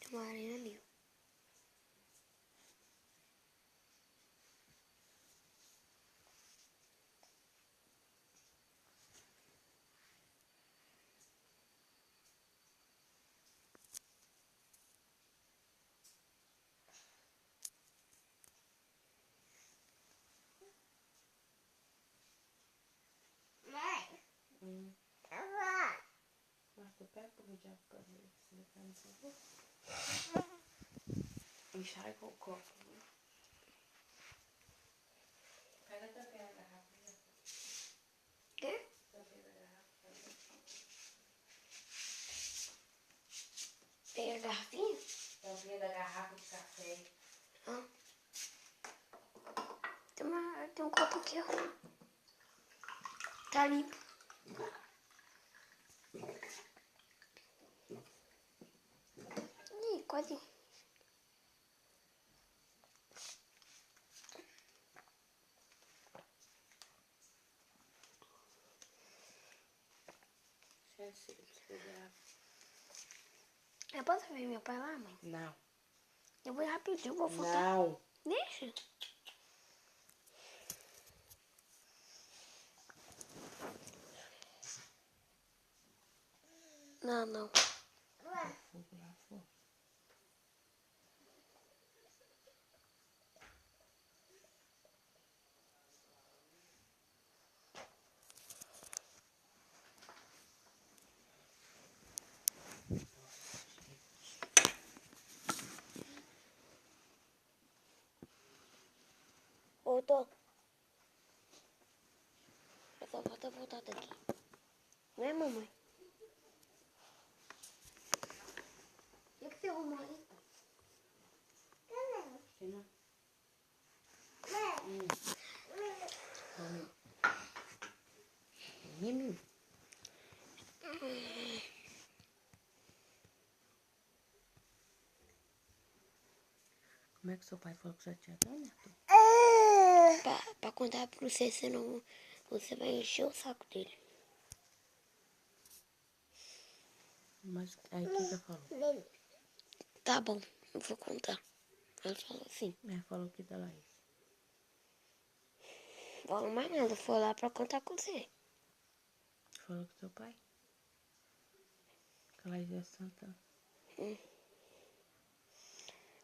tomarem ali. Marta, pega o diabo para ver se ele tá no seu corpo. Enxerga o copo. Pega também a garrafa. Quê? Também a garrafa. Tem a garrafinha? Também da garrafa de café. Ah. Tem um copo aqui, ó. Tá limpo. Ih, quase. Eu posso ver meu pai lá, mãe? Não. Eu vou rapidinho, vou voltar. Não. Deixa. Não. Fogo lá fora. Voltou. Eu só falta voltar daqui. Né, mamãe? O que você arrumou aí? Não. Menino. Como é que seu pai falou que já tinha dado, Neto? Pra contar pra você, senão você vai encher o saco dele. Mas aí o que ele falou? Tá bom, eu vou contar. Ela falou assim. Ela falou que da Laís. Falou mais nada, foi lá pra contar com você. Falou com seu pai? Que a Laís é santa.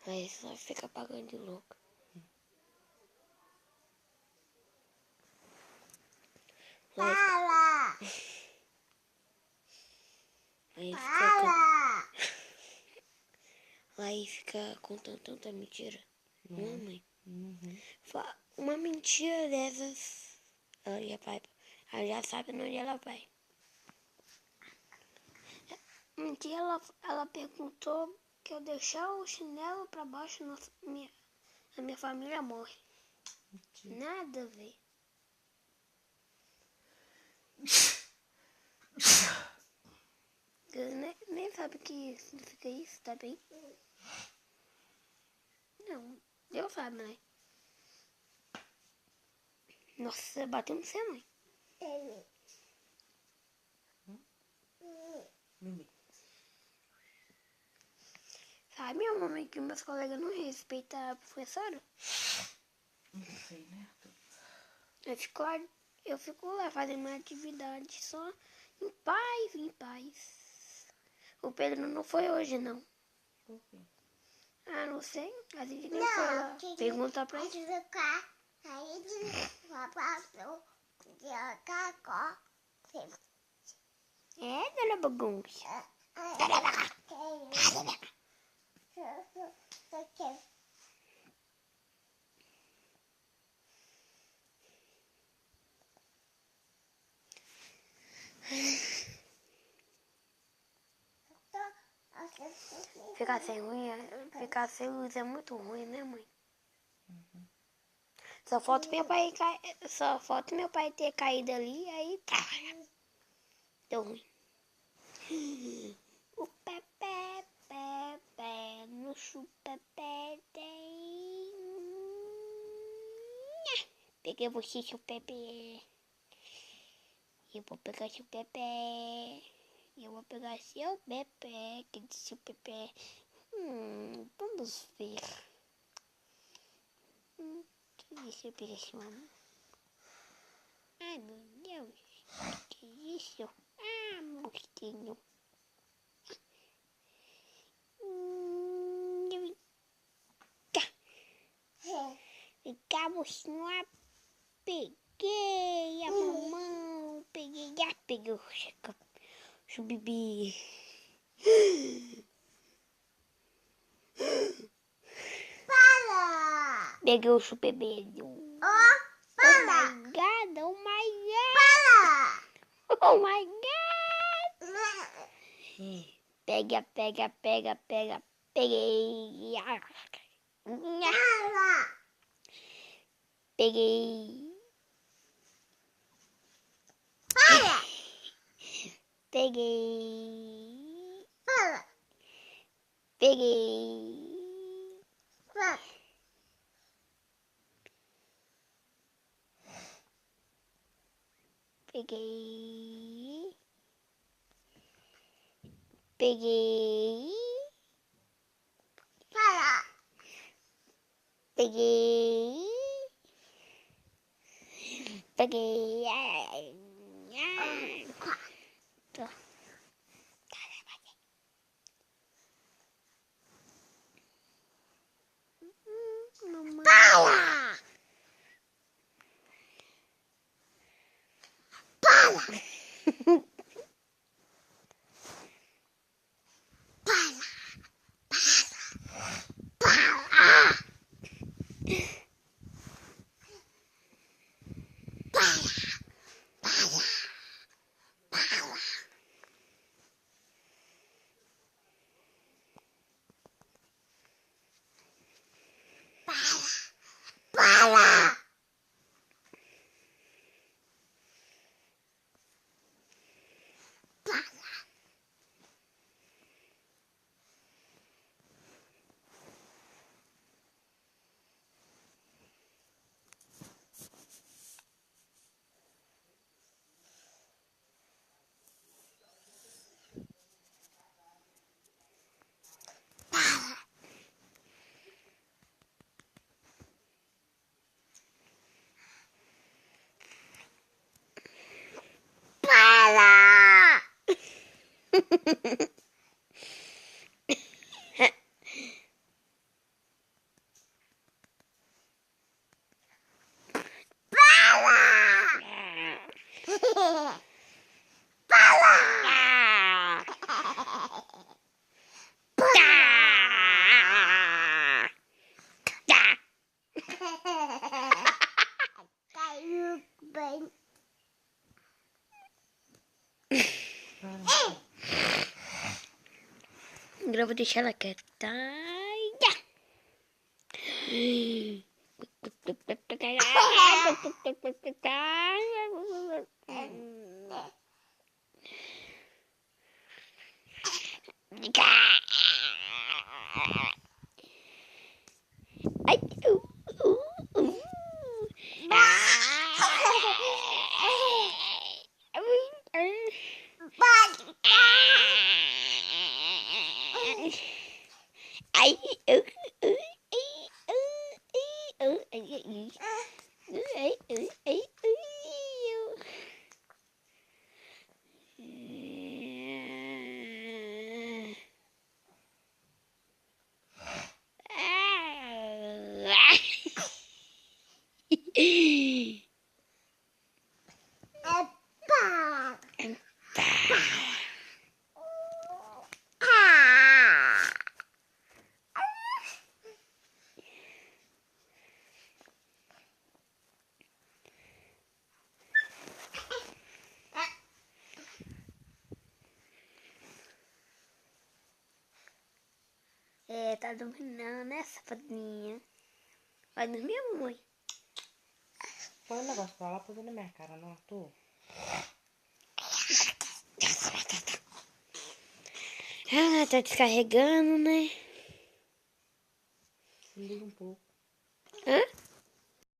Aí só fica pagando de louca. Fala! Aí fica contando tanta mentira. Não, mãe? Uhum. Uma mentira dessas, ela já sabe onde ela vai. Um dia ela perguntou que eu deixar o chinelo pra baixo, a minha família morre. Mentira. Nada a ver. Nem sabe o que significa isso, tá bem? Não, Deus sabe, né? Nossa, você bateu no seu, mãe. Mimi. Sabe, minha mamãe, que meus colegas não respeitam a professora? Não sei, Neto. Eu fico lá fazendo uma atividade só em paz. O Pedro não foi hoje, não. Por quê? Ah, não sei. A gente nem foi lá. Pergunta pra ele. É, dona bagunça. Ficar sem luz é muito ruim, né, mãe? Uhum. Só falta meu pai ter caído ali, aí tá. Deu ruim. O Pepe, no chupepé tem. Peguei você, seu Pepe. Eu vou pegar seu Pepe. Eu vou pegar seu Pepe. Que disse o Pepe. Vamos ver. Deixa eu pegar esse mamão. Ai, meu Deus. Que isso? Ah, mosquinho. Ficamos no peguei a mamão, peguei o bebê. Para! Peguei o bebê. Oh, Oh para! my god, oh my Para! god, oh my god. Pega, peguei. Para! Peguei. Para! Peguei. Para! Peguei. Para! Peguei. Peguei. Para! Peguei. Peguei. Tô. Mamãe. Para! Para! Para! Para! Caiu bem. Agora eu vou deixar ela quieta. Ai, ai, Epa! É, tá dormindo não, né, safadinha? Vai dormir, mamãe? Põe um negócio pra lá, põe na minha cara, não, Arthur. Ah, tá descarregando, né? Liga um pouco. Hã?